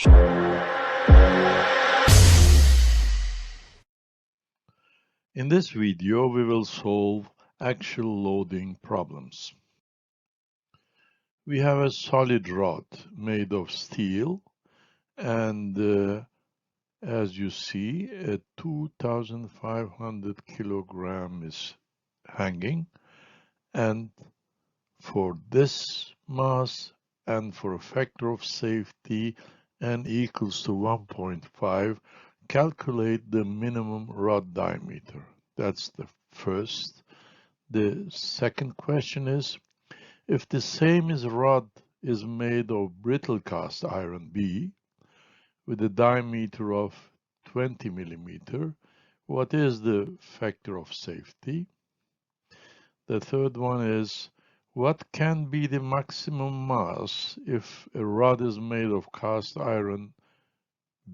In this video, we will solve axial loading problems. We have a solid rod made of steel, and as you see, a 2,500 kilogram is hanging, and for this mass and for a factor of safety n equals to 1.5, calculate the minimum rod diameter. That's the first. The second question is, if the same rod is made of brittle cast iron B with a diameter of 20 millimeter, what is the factor of safety? The third one is, what can be the maximum mass if a rod is made of cast iron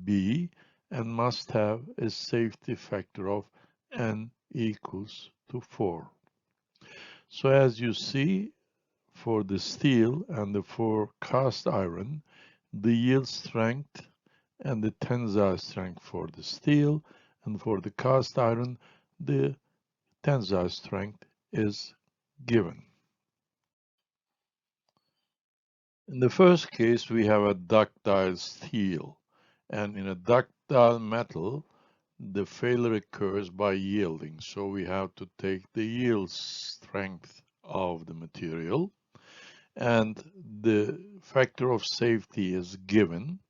B and must have a safety factor of n equals to 4? So as you see, for the steel and for cast iron, the yield strength and the tensile strength for the steel, and for the cast iron, the tensile strength is given. In the first case, we have a ductile steel, and in a ductile metal, the failure occurs by yielding. So we have to take the yield strength of the material, and the factor of safety is given.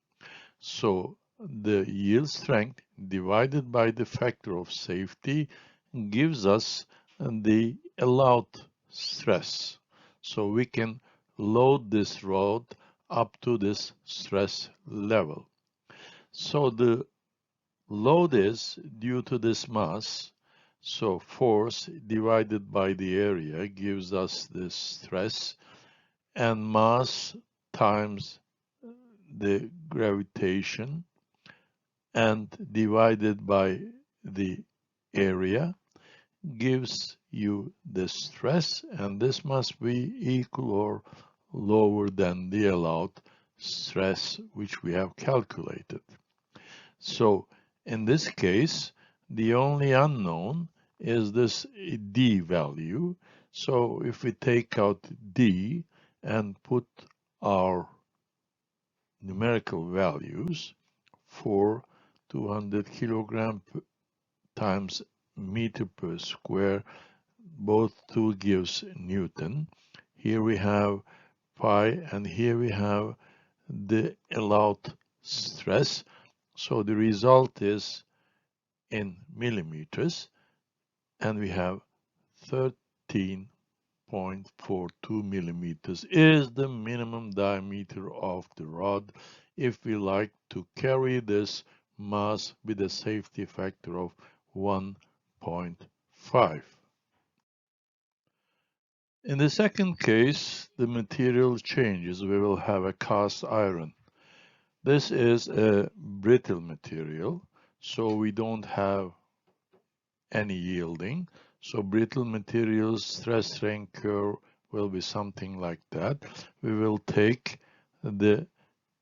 So the yield strength divided by the factor of safety gives us the allowed stress. So we can load this rod up to this stress level. So the load is due to this mass. So force divided by the area gives us this stress, and mass times the gravitation and divided by the area gives you the stress, and this must be equal or lower than the allowed stress which we have calculated. So in this case, the only unknown is this D value. So if we take out D and put our numerical values for 200 kilogram times meter per square, both two gives Newton. Here we have pi, and here we have the allowed stress. So the result is in millimeters, and we have 13.42 millimeters is the minimum diameter of the rod if we like to carry this mass with a safety factor of 1.5. In the second case, the material changes. We will have a cast iron. This is a brittle material, so we don't have any yielding. So brittle materials stress strain curve will be something like that. We will take the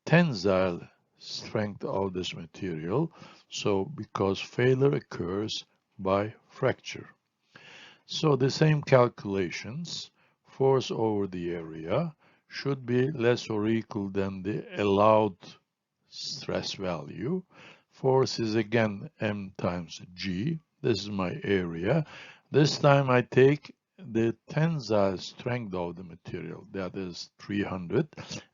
tensile strength of this material. So because failure occurs by fracture. So the same calculations, force over the area should be less or equal than the allowed stress value. Force is again m times g. This is my area. This time I take the tensile strength of the material, that is 300,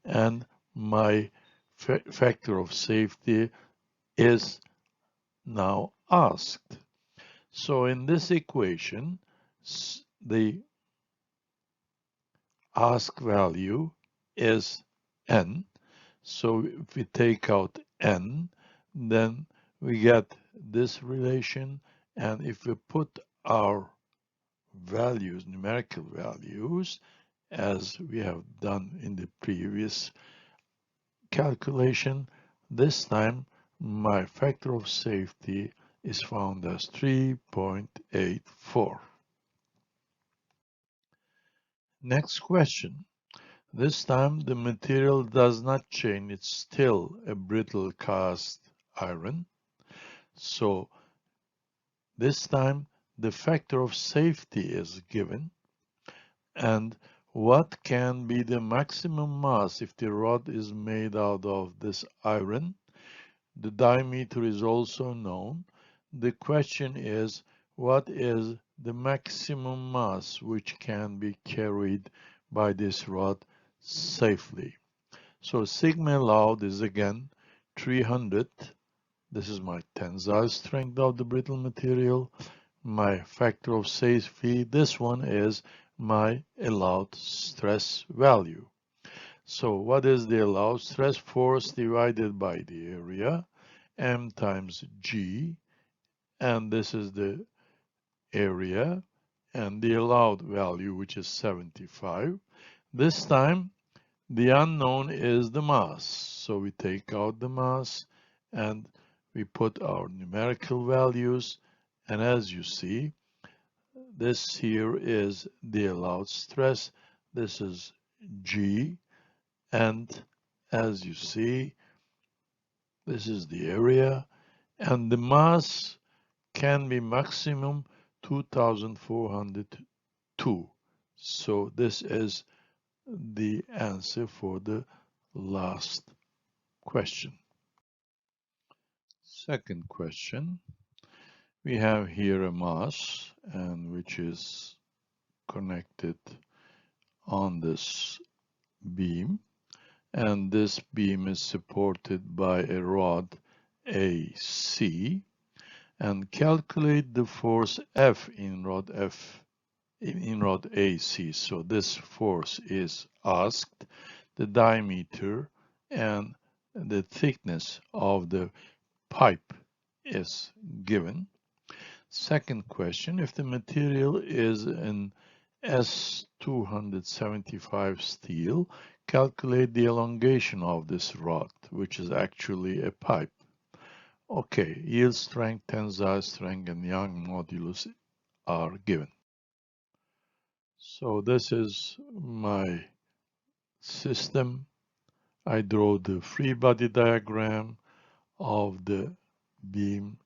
and my factor of safety is now asked. So in this equation, the ask value is n. So if we take out n, then we get this relation, and if we put our values, numerical values, as we have done in the previous calculation, this time my factor of safety is found as 3.84. Next question. This time the material does not change, it's still a brittle cast iron. So this time the factor of safety is given, and what can be the maximum mass if the rod is made out of this iron? The diameter is also known. The question is, what is the maximum mass which can be carried by this rod safely? So sigma allowed is again 300. This is my tensile strength of the brittle material. My factor of safety, this one is my allowed stress value. So what is the allowed stress? Force divided by the area, m times g, and this is the area, and the allowed value, which is 75. This time, the unknown is the mass. So we take out the mass, and we put our numerical values, and as you see, this here is the allowed stress. This is G, and as you see, this is the area, and the mass can be maximum 2402. So this is the answer for the last question. Second question, we have here a mass and which is connected on this beam, and this beam is supported by a rod AC, and calculate the force F in rod AC. So this force is asked, the diameter and the thickness of the pipe is given. Second question, if the material is an S275 steel, calculate the elongation of this rod, which is actually a pipe. Okay, yield strength, tensile strength, and Young modulus are given. So this is my system. I draw the free body diagram of the beam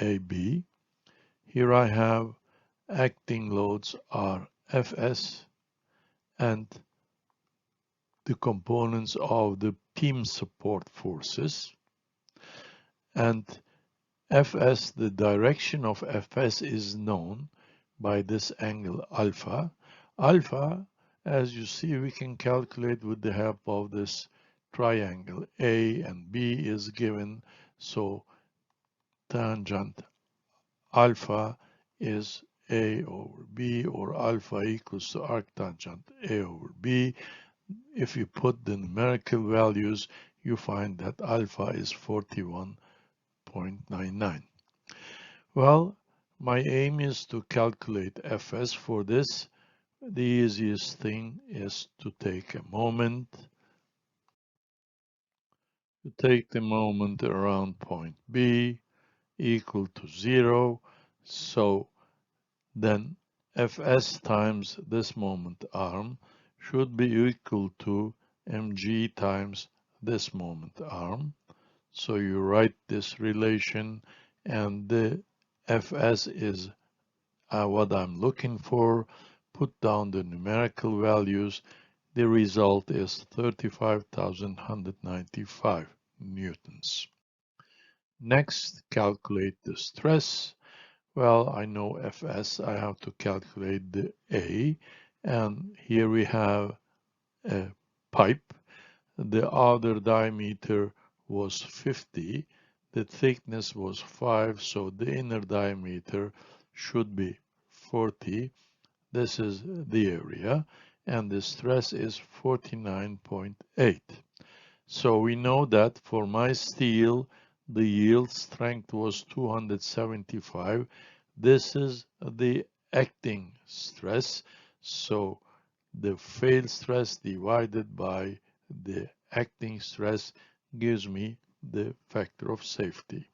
AB. Here I have acting loads are Fs and the components of the beam support forces. And Fs, the direction of Fs is known by this angle alpha. Alpha, as you see, we can calculate with the help of this triangle. A and B is given, so tangent alpha is A over B, or alpha equals to arctangent A over B. If you put the numerical values, you find that alpha is 41.99. Well, my aim is to calculate Fs. For this, the easiest thing is to take a moment, around point B equal to 0. So then Fs times this moment arm should be equal to mg times this moment arm. So you write this relation, and the Fs is what I'm looking for. Put down the numerical values. The result is 35,195 newtons. Next, calculate the stress. Well, I know Fs, I have to calculate the A, and here we have a pipe. The outer diameter was 50, the thickness was 5, so the inner diameter should be 40. This is the area, and the stress is 49.8. So we know that for my steel, the yield strength was 275. This is the acting stress. So the fail stress divided by the acting stress gives me the factor of safety.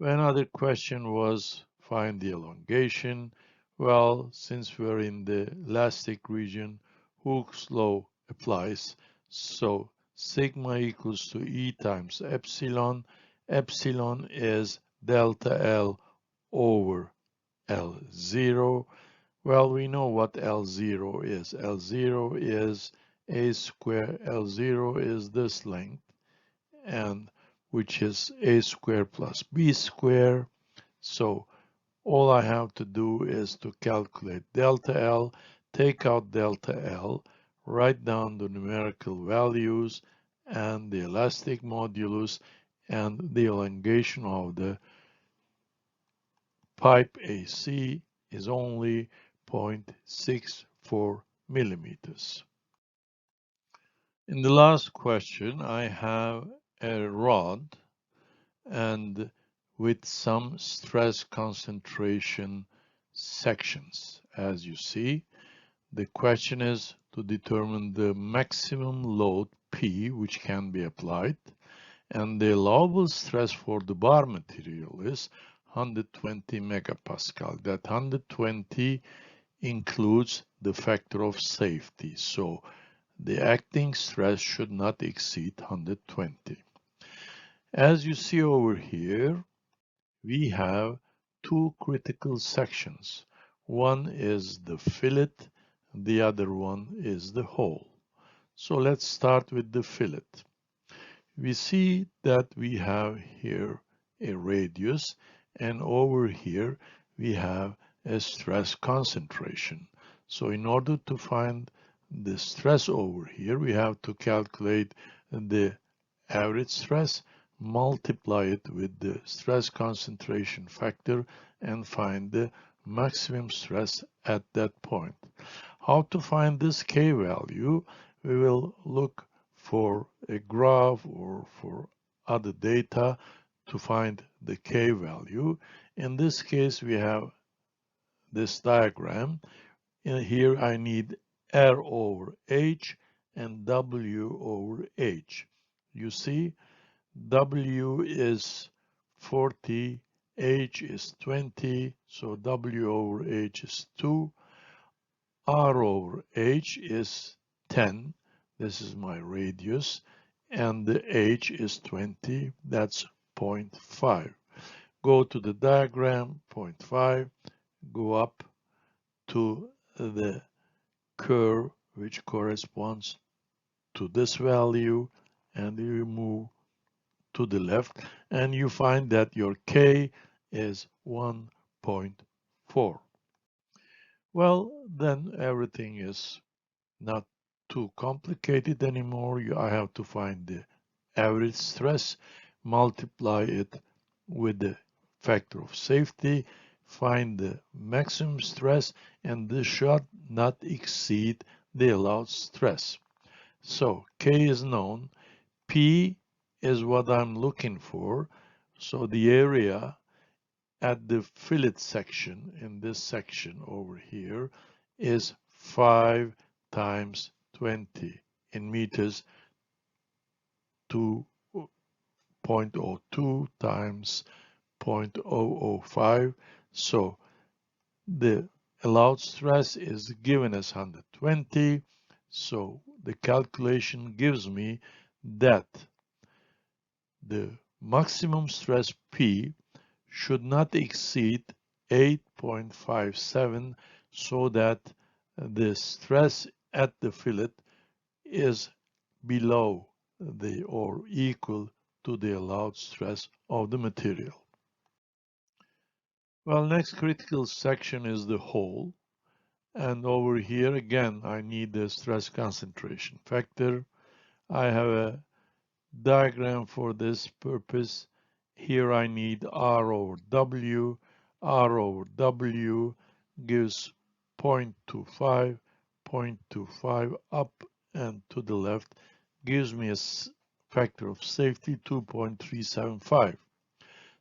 Another question was find the elongation. Well, since we're in the elastic region, Hooke's law applies. So sigma equals to E times epsilon. Epsilon is delta L over L0. Well, we know what L0 is. L0 is A square. L0 is this length, and which is A square plus B square. So all I have to do is to calculate delta L, take out delta L, write down the numerical values and the elastic modulus and the elongation of the pipe AC is only 0.64 millimeters. In the last question, I have a rod and with some stress concentration sections. As you see, the question is to determine the maximum load P which can be applied, and the allowable stress for the bar material is 120 megapascal. That 120 includes the factor of safety, so the acting stress should not exceed 120. As you see over here, we have two critical sections. One is the fillet, the other one is the hole. So let's start with the fillet. We see that we have here a radius, and over here we have a stress concentration. So in order to find the stress over here, we have to calculate the average stress, multiply it with the stress concentration factor, and find the maximum stress at that point. How to find this K value? We will look for a graph or for other data to find the K value. In this case, we have this diagram. In here, I need R over H and W over H. You see, W is 40, H is 20, so W over H is 2. R over H is 10. This is my radius, and the H is 20. That's 0.5. Go to the diagram, 0.5. Go up to the curve which corresponds to this value, and you move to the left, and you find that your K is 1.4. Well, then everything is not too complicated anymore. I have to find the average stress, multiply it with the factor of safety, find the maximum stress, and this should not exceed the allowed stress. So K is known, P is what I'm looking for. So the area at the fillet section, in this section over here, is 5 times 20 in meters, 2.02 times 0.005. So the allowed stress is given as 120. So the calculation gives me that the maximum stress P should not exceed 8.57, so that the stress at the fillet is below the or equal to the allowed stress of the material. Well, next critical section is the hole, and over here again I need the stress concentration factor. I have a diagram for this purpose. Here I need R over W. R over W gives 0.25, 0.25 up and to the left gives me a factor of safety 2.375.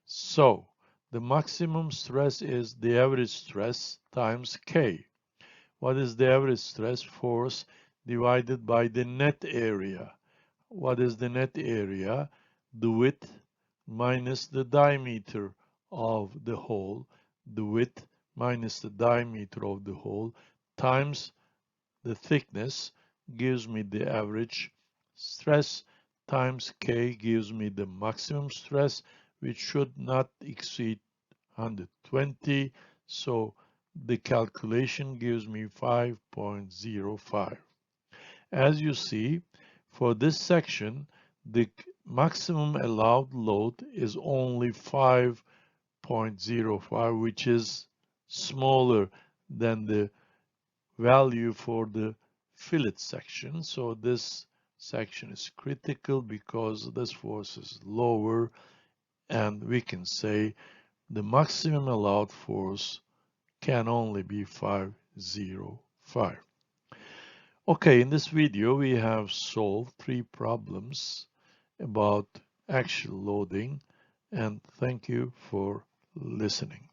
So the maximum stress is the average stress times K. What is the average stress? Force divided by the net area. What is the net area? The width minus the diameter of the hole, the width minus the diameter of the hole, times the thickness gives me the average stress times K gives me the maximum stress, which should not exceed 120. So the calculation gives me 5.05. As you see, for this section, the maximum allowed load is only 5.05, which is smaller than the value for the fillet section. So this section is critical because this force is lower, and we can say the maximum allowed force can only be 505. Okay, in this video we have solved 3 problems about axial loading, and thank you for listening.